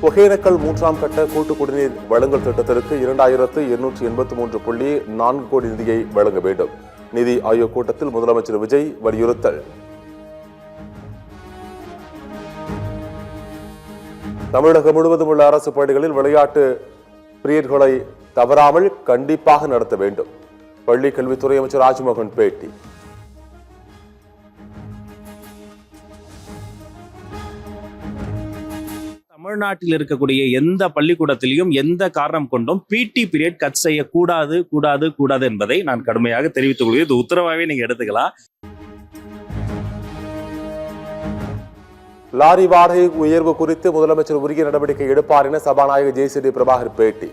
ஒகேனக்கல் 3ஆம் கட்ட கூட்டு குடிநீர் வழங்கல் திட்டத்திற்கு 2283.4 கோடி நிதியை வழங்க வேண்டும். நிதி ஆயோக் கூட்டத்தில் முதலமைச்சர் விஜய் வலியுறுத்தல். தமிழகம் முழுவதும் உள்ள அரசு பள்ளிகளில் விளையாட்டு பிரியர்களை தவறாமல் கண்டிப்பாக நடத்த வேண்டும். பள்ளி கல்வித்துறை அமைச்சர் ராஜ்மோகன் பேட்டி. தமிழ்நாட்டில் இருக்கக்கூடிய எந்த பள்ளிக்கூடத்திலையும் எந்த காரணம் கொண்டும் பிடி பீரியட் கட் செய்யக்கூடாது கூடாது கூடாது என்பதை நான் கடுமையாக தெரிவித்துக் கொள்கிறேன். இது உத்தரவாகவே நீங்க எடுத்துக்கலாம். லாரி வாடகை உயர்வு குறித்து முதலமைச்சர் உரிய நடவடிக்கை எடுப்பார் என சபாநாயகர் ஜே.சி.டி. பிரபாகர் பேட்டி.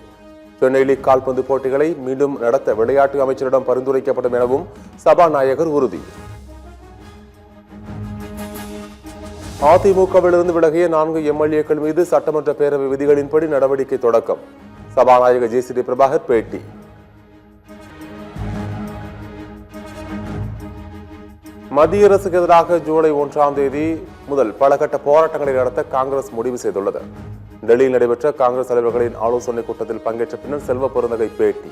சென்னை லீக் கால்பந்து போட்டிகளை மீண்டும் நடத்த விளையாட்டு அமைச்சரிடம் பரிந்துரைக்கப்படும் எனவும் சபாநாயகர் உறுதி. அதிமுகவிலிருந்து விலகிய 4 எம்எல்ஏக்கள் மீது சட்டமன்ற பேரவை விதிகளின்படி நடவடிக்கை தொடக்கம். சபாநாயகர் ஜே.சி.டி. பிரபாகர் பேட்டி. மத்திய அரசுக்கு எதிராக ஜூலை 1ஆம் தேதி முதல் பல கட்ட போராட்டங்களை நடத்த காங்கிரஸ் முடிவு செய்துள்ளது. டெல்லியில் நடைபெற்ற காங்கிரஸ் தலைவர்களின் ஆலோசனைக் கூட்டத்தில் பங்கேற்ற பின்னர் செல்வ பெருந்தகை பேட்டி.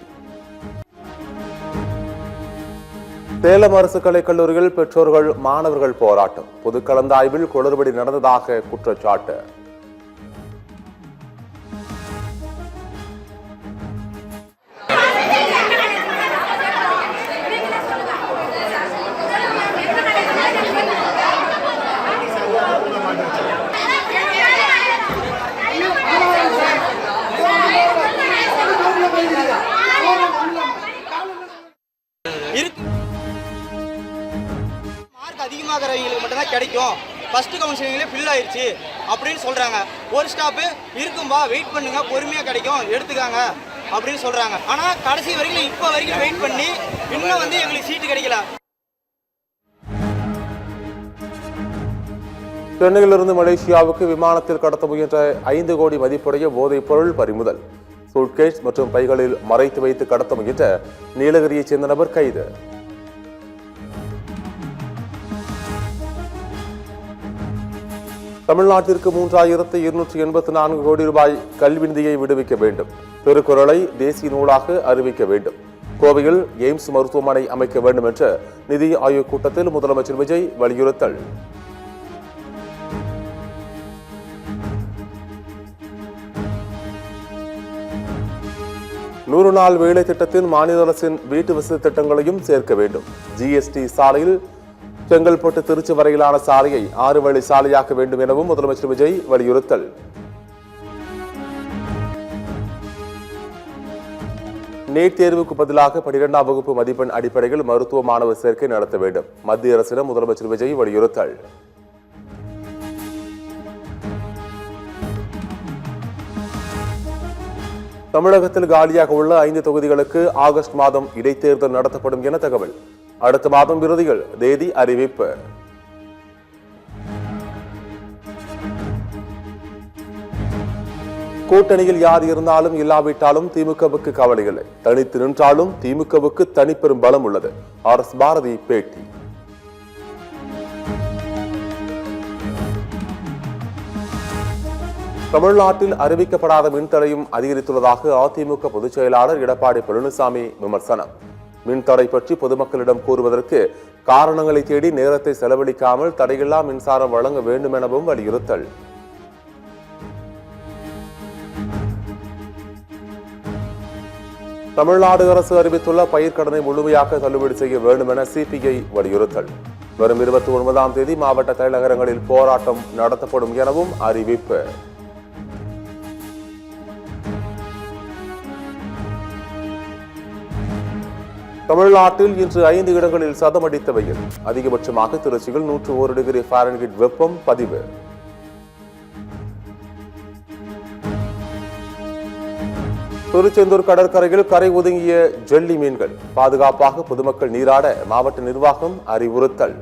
சேலம் அரசு கலைக்கல்லூரியில் பெற்றோர்கள் மாணவர்கள் போராட்டம். பொது கலந்தாய்வில் குளறுபடி நடந்ததாக குற்றச்சாட்டு. அதிகமாகிறவங்களுக்கு மட்டும்தான் கிடைக்கும். ஃபர்ஸ்ட் கவுன்சிலிங்லேயே ஃபில் ஆயிடுச்சு அப்படின்னு சொல்றாங்க. ஒரு ஸ்டாப்பு இருக்கும்பா, வெயிட் பண்ணுங்க, பொறுமையா கிடைக்கும், எடுத்துக்காங்க அப்படின்னு சொல்றாங்க. ஆனா கடைசி வரைக்கும் இப்போ வரைக்கும் வெயிட் பண்ணி இன்னும் எங்களுக்கு சீட்டு கிடைக்கல. சென்னையிலிருந்து மலேசியாவுக்கு விமானத்தில் கடத்த முயன்ற 5 கோடி மதிப்புடைய போதைப் பொருள் பறிமுதல். சூட்கேஸ் மற்றும் பைகளில் மறைத்து வைத்து கடத்த முயன்ற நீலகிரியைச் சேர்ந்த நபர் கைது. தமிழ்நாட்டிற்கு 3284 கோடி ரூபாய் கல்வி நிதியை விடுவிக்க வேண்டும். திருக்குறளை தேசிய நூலாக அறிவிக்க வேண்டும். கோவையில் எய்ம்ஸ் மருத்துவமனை அமைக்க வேண்டும் என்ற நிதி ஆயோக் கூட்டத்தில் முதலமைச்சர் விஜய் வலியுறுத்தல். நூறு நாள் வேலை திட்டத்தின் மாநில அரசின் வீட்டு வசதி திட்டங்களையும் சேர்க்க வேண்டும். ஜிஎஸ்டி சாலையில் செங்கல்பட்டு திருச்சி வரையிலான சாலையை 6 வழி சாலையாக்க வேண்டும் எனவும் முதலமைச்சர் விஜய் வலியுறுத்தல். நீட் தேர்வுக்கு பதிலாக 12ஆம் வகுப்பு மதிப்பெண் அடிப்படையில் மருத்துவ மாணவர் சேர்க்கை நடத்த வேண்டும். மத்திய அரசிடம் முதலமைச்சர் விஜய் வலியுறுத்தல். தமிழகத்தில் காலியாக உள்ள 5 தொகுதிகளுக்கு ஆகஸ்ட் மாதம் இடைத்தேர்தல் நடத்தப்படும் என தகவல். அடுத்த மாதம் இறுதியில் தேதி அறிவிப்பு. கூட்டணியில் யார் இருந்தாலும் இல்லாவிட்டாலும் திமுகவுக்கு கவலை இல்லை. தனித்து நின்றாலும் திமுகவுக்கு தனிப்பெரும் பலம் உள்ளது. RS பாரதி பேட்டி. தமிழ்நாட்டில் அறிவிக்கப்படாத மின்தடையும் அதிகரித்துள்ளதாக அதிமுக பொதுச் செயலாளர் எடப்பாடி பழனிசாமி விமர்சனம். மின்தடை பற்றி பொதுமக்களிடம் கூறுவதற்கு காரணங்களை தேடி நேரத்தை செலவழிக்காமல் தடையில்லா மின்சாரம் வழங்க வேண்டும் எனவும் வலியுறுத்தல். தமிழ்நாடு அரசு அறிவித்துள்ள பயிர்க்கடனை முழுமையாக தள்ளுபடி செய்ய வேண்டும் என சிபிஐ வலியுறுத்தல். வரும் 29ஆம் தேதி மாவட்ட தலைநகரங்களில் போராட்டம் நடத்தப்படும் எனவும் அறிவிப்பு. தமிழ்நாட்டில் இன்று 5 இடங்களில் சதமடித்த வெயில். அதிகபட்சமாக திருச்சியில் 101 டிகிரி ஃபாரன்ஹீட் வெப்பம் பதிவு. திருச்செந்தூர் கடற்கரையில் கரை ஒதுங்கிய ஜெல்லி மீன்கள். பாதுகாப்பாக பொதுமக்கள் நீராட மாவட்ட நிர்வாகம் அறிவுறுத்தல்.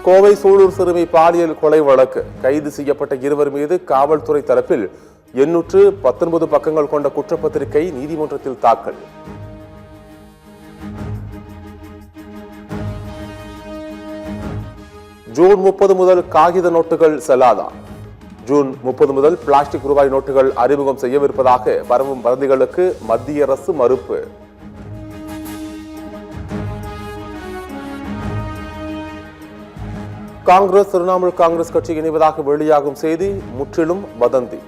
கோவை சூலூர் சிறுமி பாலியல் கொலை வழக்கு. கைது செய்யப்பட்ட 2 மீது காவல்துறை தரப்பில் 819 பக்கங்கள் கொண்ட குற்றப்பத்திரிகை நீதிமன்றத்தில் தாக்கல். ஜூன் 30 முதல் காகித நோட்டுகள் செல்லாதா? ஜூன் 30 முதல் பிளாஸ்டிக் ரூபாய் நோட்டுகள் அறிமுகம் செய்யவிருப்பதாக பரவும் வதந்திகளுக்கு மத்திய அரசு மறுப்பு. காங்கிரஸ் திரிணாமுல் காங்கிரஸ் கட்சி இணைவதாக வெளியாகும் செய்தி முற்றிலும் வதந்தி.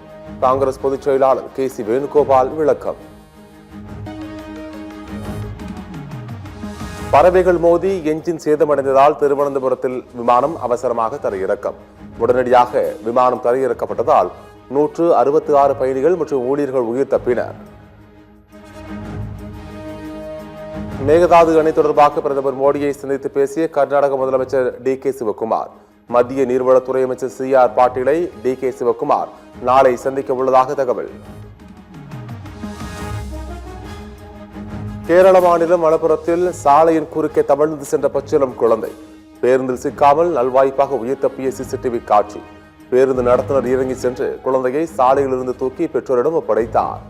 காங்கிரஸ் பொதுச் செயலாளர் KC வேணுகோபால் விளக்கம். பறவைகள் மோதி என்ஜின் சேதமடைந்ததால் திருவனந்தபுரத்தில் விமானம் அவசரமாக தரையிறக்கம். உடனடியாக விமானம் தரையிறக்கப்பட்டதால் 166 பயணிகள் மற்றும் ஊழியர்கள் உயிர் தப்பினர். மேகதாது அணை தொடர்பாக பிரதமர் மோடியை சந்தித்து பேசிய கர்நாடக முதலமைச்சர் DK சிவக்குமார். மத்திய நீர்வளத்துறை அமைச்சர் CR பாட்டீலை DK சிவக்குமார் நாளை சந்திக்க உள்ளதாக தகவல். கேரள மாநிலம் மலப்புரத்தில் சாலையின் குறுக்கே தவழ்ந்து சென்ற பச்சிளம் குழந்தை. பேருந்தில் சிக்காமல் நல்வாய்ப்பாக உயிர் தப்பிய CCTV காட்சி. பேருந்து நடத்துனர் இறங்கி சென்று குழந்தையை சாலையிலிருந்து தூக்கி பெற்றோரிடம் ஒப்படைத்தார்.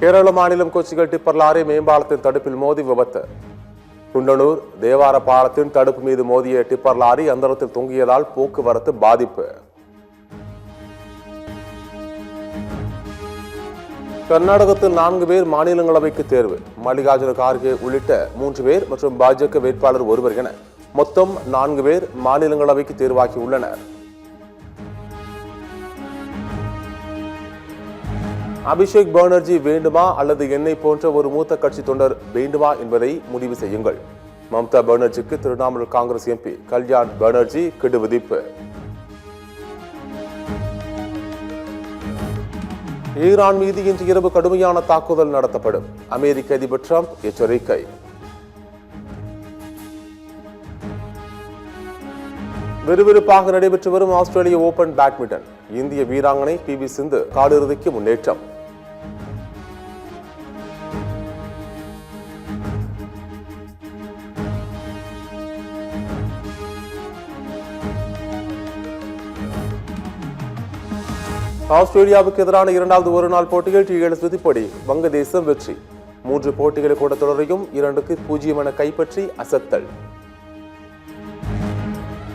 கேரள மாநிலம் கொச்சிகள் டிப்பர் லாரி மேம்பாலத்தின் தடுப்பில் மோதி விபத்து. குண்டனூர் தேவார பாலத்தின் தடுப்பு மீது மோதிய டிப்பர் லாரி அந்தரத்தில் தொங்கியதால் போக்குவரத்து பாதிப்பு. கர்நாடகத்தில் 4 பேர் மாநிலங்களவைக்கு தேர்வு. மல்லிகார்ஜுன கார்கே உள்ளிட்ட 3 பேர் மற்றும் பாஜக வேட்பாளர் ஒருவர் என மொத்தம் 4 பேர் மாநிலங்களவைக்கு தேர்வாகியுள்ளனர். அபிஷேக் பானர்ஜி வேண்டுமா அல்லது என்னை போன்ற ஒரு மூத்த கட்சி தொண்டர் வேண்டுமா என்பதை முடிவு செய்யுங்கள். மம்தா பானர்ஜிக்கு திரிணாமுல் காங்கிரஸ் MP கல்யாண் பானர்ஜி கெடு விதிப்பு. ஈரான் மீது இன்று இரவு கடுமையான தாக்குதல் நடத்தப்படும். அமெரிக்க அதிபர் டிரம்ப் எச்சரிக்கை. விறுவிறுப்பாக நடைபெற்று வரும் ஆஸ்திரேலிய ஓபன் பேட்மிண்டன். இந்திய வீராங்கனை PV சிந்து காலிறுதிக்கு முன்னேற்றம். ஆஸ்திரேலியாவுக்கு எதிரான 2வது ஒருநாள் போட்டியில் TLS விதிப்படி வங்கதேசம் வெற்றி. 3 போட்டிகளை கொண்ட தொடரையும் 2-0 என கைப்பற்றி அசத்தல்.